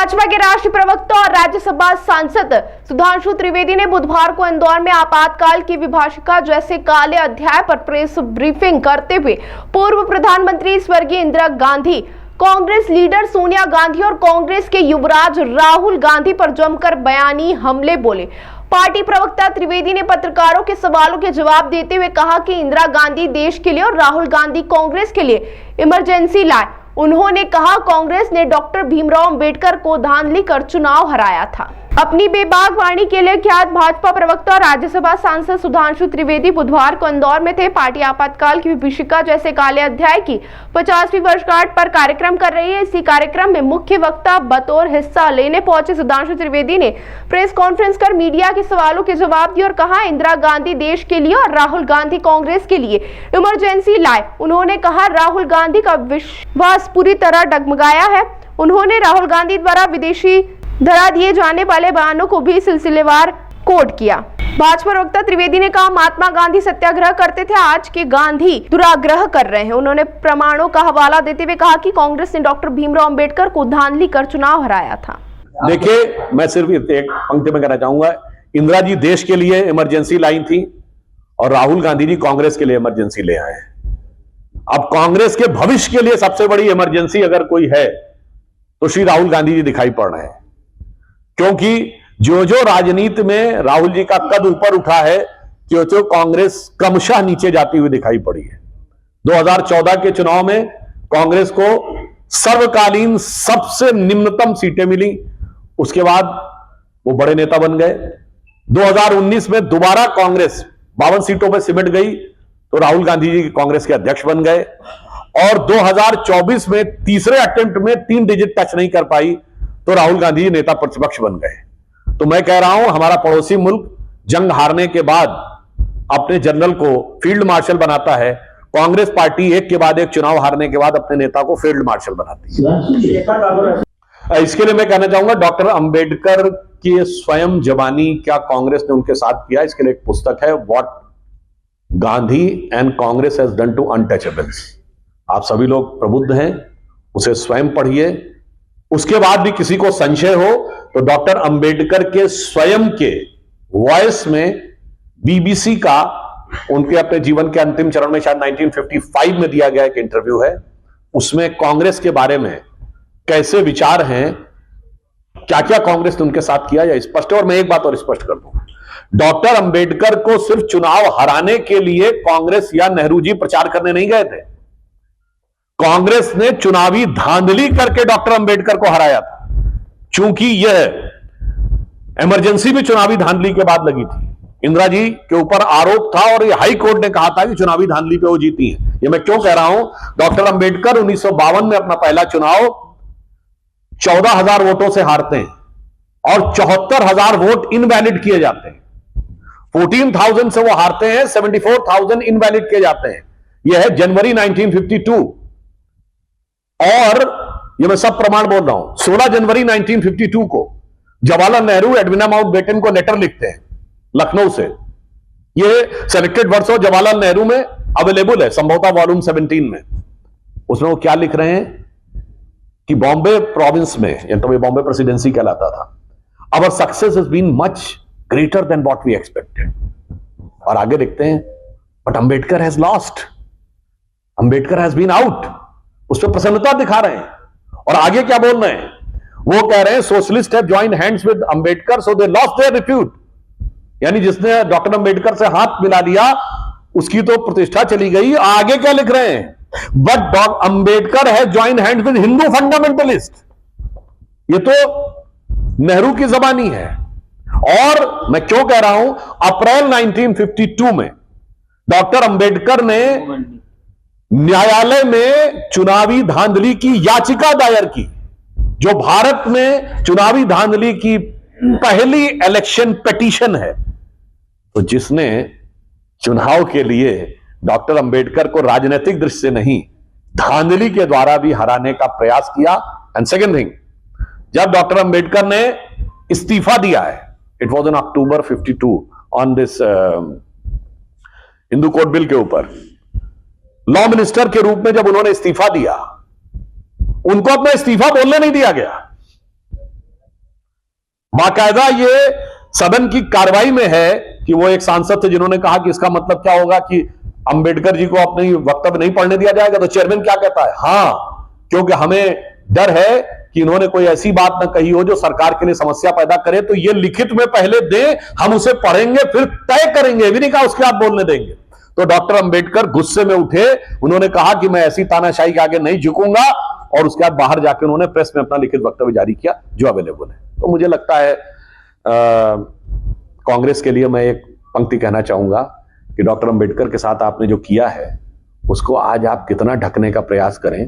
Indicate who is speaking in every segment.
Speaker 1: भाजपा के राष्ट्रीय प्रवक्ता और राज्यसभा सांसद सुधांशु त्रिवेदी ने बुधवार को इंदौर में आपातकाल की विभाषिका जैसे काले अध्याय पर प्रेस ब्रीफिंग करते हुए पूर्व प्रधानमंत्री स्वर्गीय इंदिरा गांधी, कांग्रेस लीडर सोनिया गांधी और कांग्रेस के युवराज राहुल गांधी पर जमकर बयानी हमले बोले। पार्टी प्रवक्ता त्रिवेदी ने पत्रकारों के सवालों के जवाब देते हुए कहा कि इंदिरा गांधी देश के लिए और राहुल गांधी कांग्रेस के लिए इमरजेंसी लाए। उन्होंने कहा कांग्रेस ने डॉक्टर भीमराव अंबेडकर को धांधली कर चुनाव हराया था। अपनी बेबाक वाणी के लिए ख्यात भाजपा प्रवक्ता और राज्यसभा सांसद सुधांशु त्रिवेदी बुधवार को इंदौर में थे। पार्टी आपातकाल की विभीषिका जैसे काले अध्याय की 50वीं वर्षगांठ पर कार्यक्रम कर रही है। इसी कार्यक्रम में मुख्य वक्ता बतौर हिस्सा लेने पहुंचे सुधांशु त्रिवेदी ने प्रेस कॉन्फ्रेंस कर मीडिया के सवालों के जवाब दिए और कहा इंदिरा गांधी देश के लिए और राहुल गांधी कांग्रेस के लिए इमरजेंसी लाए। उन्होंने कहा राहुल गांधी का विश्वास पूरी तरह डगमगाया है। उन्होंने राहुल गांधी द्वारा विदेशी धरा दिए जाने वाले बयानों को भी सिलसिलेवार कोट किया। भाजपा प्रवक्ता त्रिवेदी ने कहा महात्मा गांधी सत्याग्रह करते थे, आज के गांधी दुराग्रह कर रहे हैं। उन्होंने प्रमाणों का हवाला देते हुए कहा कि कांग्रेस ने डॉक्टर भीमराव अंबेडकर को धांधली कर चुनाव हराया था।
Speaker 2: देखिए, मैं सिर्फ एक पंक्ति में कहना चाहूंगा, इंदिरा जी देश के लिए इमरजेंसी लाई थी और राहुल गांधी जी कांग्रेस के लिए इमरजेंसी ले आए। अब कांग्रेस के भविष्य के लिए सबसे बड़ी इमरजेंसी अगर कोई है तो श्री राहुल गांधी जी दिखाई पड़ रहे हैं, क्योंकि जो जो राजनीति में राहुल जी का कद ऊपर उठा है, क्यों तो कांग्रेस क्रमशः नीचे जाती हुई दिखाई पड़ी है। 2014 के चुनाव में कांग्रेस को सर्वकालीन सबसे निम्नतम सीटें मिली, उसके बाद वो बड़े नेता बन गए। 2019 में दोबारा कांग्रेस 52 सीटों पर सिमट गई तो राहुल गांधी जी कांग्रेस के अध्यक्ष बन गए और 2024 में तीसरे अटेम्प्ट में 3 डिजिट टच नहीं कर पाई तो राहुल गांधी जी नेता प्रतिपक्ष बन गए। तो मैं कह रहा हूं, हमारा पड़ोसी मुल्क जंग हारने के बाद अपने जनरल को फील्ड मार्शल बनाता है, कांग्रेस पार्टी एक के बाद एक चुनाव हारने के बाद अपने नेता को फील्ड मार्शल बनाती है। इसके लिए मैं कहना चाहूंगा डॉक्टर अंबेडकर की स्वयं जबानी क्या कांग्रेस ने उनके साथ किया, इसके लिए एक पुस्तक है, what Gandhi and Congress has done to untouchables. आप सभी लोग प्रबुद्ध हैं, उसे स्वयं पढ़िए। उसके बाद भी किसी को संशय हो तो डॉक्टर अंबेडकर के स्वयं के वॉइस में बीबीसी का उनके अपने जीवन के अंतिम चरण में शायद 1955 में दिया गया एक इंटरव्यू है, उसमें कांग्रेस के बारे में कैसे विचार हैं, क्या क्या कांग्रेस ने उनके साथ किया, या स्पष्ट है। और मैं एक बात और स्पष्ट कर दूं, डॉक्टर अंबेडकर को सिर्फ चुनाव हराने के लिए कांग्रेस या नेहरू जी प्रचार करने नहीं गए थे। कांग्रेस ने चुनावी धांधली करके डॉक्टर अंबेडकर को हराया था, चूंकि यह इमरजेंसी भी चुनावी धांधली के बाद लगी थी। इंदिरा जी के ऊपर आरोप था और हाई कोर्ट ने कहा था कि चुनावी धांधली पे वो जीती हैं। ये मैं क्यों कह रहा हूं, डॉक्टर अंबेडकर 1952 में अपना पहला चुनाव 14,000 वोटों से हारते हैं और 74,000 वोट इनवैलिड किए जाते हैं। 14,000 से वो हारते हैं, 74,000 इनवैलिड किए जाते हैं। यह है जनवरी 1952 और ये मैं सब प्रमाण बोल रहा हूं। 16 जनवरी 1952 को जवाहरलाल नेहरू एडविना माउंटबेटन को लेटर लिखते हैं लखनऊ से। ये selected words of Jawaharlal Nehru में अवेलेबल है, संभवतः वॉल्यूम 17 में। उसमें वो क्या लिख रहे हैं कि बॉम्बे प्रोविंस में, या तो ये बॉम्बे प्रेसिडेंसी कहलाता था, our success has been much greater than what we expected. और आगे लिखते हैं but Ambedkar has lost, Ambedkar has been out. उस पर प्रसन्नता दिखा रहे हैं। और आगे क्या बोल रहे हैं, वो कह रहे हैं socialist have joined hands with Ambedkar so they lost their repute, यानी जिसने डॉक्टर अंबेडकर से हाथ मिला लिया उसकी तो प्रतिष्ठा चली गई। आगे क्या लिख रहे हैं, but Ambedkar has joined hands with Hindu fundamentalist. ये तो नेहरू की जबानी है। और मैं क्यों कह रहा हूं, अप्रैल 1952 में डॉक्टर अंबेडकर ने न्यायालय में चुनावी धांधली की याचिका दायर की, जो भारत में चुनावी धांधली की पहली इलेक्शन पिटीशन है। तो जिसने चुनाव के लिए डॉक्टर अंबेडकर को राजनीतिक दृष्टि से नहीं, धांधली के द्वारा भी हराने का प्रयास किया। एंड सेकेंड थिंग, जब डॉक्टर अंबेडकर ने इस्तीफा दिया है, it was in October 52 on this Hindu code bill के ऊपर, लॉ मिनिस्टर के रूप में जब उन्होंने इस्तीफा दिया, उनको अपना इस्तीफा बोलने नहीं दिया गया। बाकायदा ये सदन की कार्रवाई में है कि वो एक सांसद थे जिन्होंने कहा कि इसका मतलब क्या होगा कि अंबेडकर जी को अपनी वक्तव्य नहीं पढ़ने दिया जाएगा। तो चेयरमैन क्या कहता है, हां, क्योंकि हमें डर है कि इन्होंने कोई ऐसी बात न कही हो जो सरकार के लिए समस्या पैदा करे, तो ये लिखित में पहले दें, हम उसे पढ़ेंगे फिर तय करेंगे, भी नहीं कहा उसके बाद बोलने देंगे। तो डॉक्टर अंबेडकर गुस्से में उठे, उन्होंने कहा कि मैं ऐसी तानाशाही के आगे नहीं झुकूंगा, और उसके बाद बाहर जाकर उन्होंने प्रेस में अपना लिखित वक्तव्य जारी किया जो अवेलेबल है। तो मुझे लगता है कांग्रेस के लिए मैं एक पंक्ति कहना चाहूंगा कि डॉक्टर अंबेडकर के साथ आपने जो किया है उसको आज आप कितना ढकने का प्रयास करें।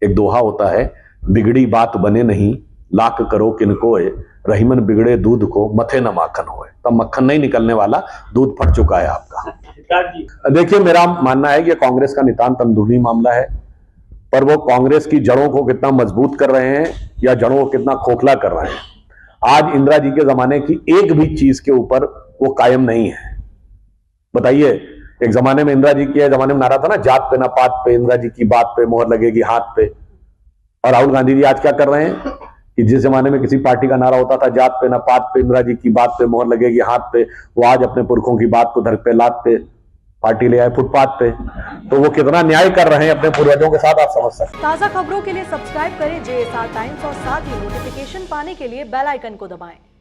Speaker 2: एक दोहा होता है, बिगड़ी बात बने नहीं, लाख करो किनकोए, रहीमन बिगड़े दूध को मथे न माखन होए। तब मक्खन नहीं निकलने वाला, दूध फट चुका है आपका। देखिए, मेरा मानना है कि कांग्रेस का नितांत अंदरूनी मामला है, पर वो कांग्रेस की जड़ों को कितना मजबूत कर रहे हैं या जड़ों को कितना खोखला कर रहे हैं। आज इंदिरा जी के जमाने की एक भी चीज के ऊपर वो कायम नहीं है। बताइए, एक जमाने में इंदिरा जी के जमाने में नारा था ना, जात पे ना पात पे, इंदिरा जी की बात पे मोहर लगेगी हाथ पे। और राहुल गांधी जी आज क्या कर रहे हैं कि जिस जमाने में किसी पार्टी का नारा होता था जात पे ना पात पे, इंदिरा जी की बात पे मोहर लगेगी हाथ पे, वो आज अपने पुरखों की बात को धर पे लात पे पार्टी ले आए फुटपाथ पे। तो वो कितना न्याय कर रहे हैं अपने पूर्वजों के साथ, आप समझ सकते हैं।
Speaker 3: ताज़ा खबरों के लिए सब्सक्राइब करें JSR टाइम्स और साथ ही नोटिफिकेशन पाने के लिए बेल आइकन को दबाएं।